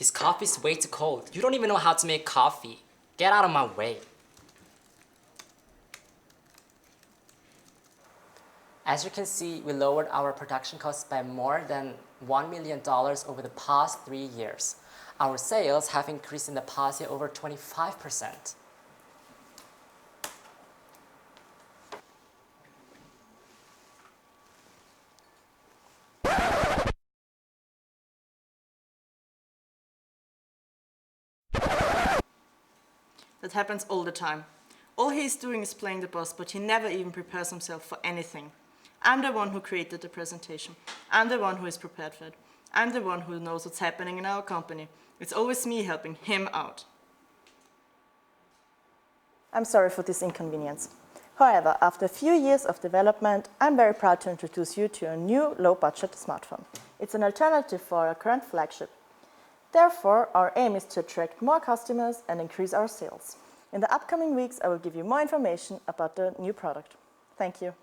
This coffee is way too cold. You don't even know how to make coffee. Get out of my way. As you can see, we lowered our production costs by more than $1 million over the past 3 years. Our sales have increased in the past year over 25%. That happens all the time. All he's doing is playing the boss, but he never even prepares himself for anything. I'm the one who created the presentation. I'm the one who is prepared for it. I'm the one who knows what's happening in our company. It's always me helping him out. I'm sorry for this inconvenience. However, after a few years of development, I'm very proud to introduce you to a new low-budget smartphone. It's an alternative for our current flagship. Therefore, our aim is to attract more customers and increase our sales. In the upcoming weeks, I will give you more information about the new product. Thank you.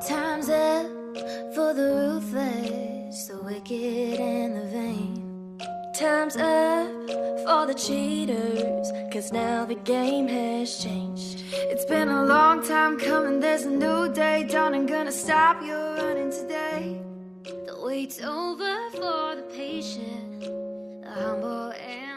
Time's up for the ruthless, the wicked and the vain. Time's up for the cheaters, 'cause now the game has changed. It's been a long time coming, there's a new day dawning, gonna stop your running today. The wait's over for the patient, the humble and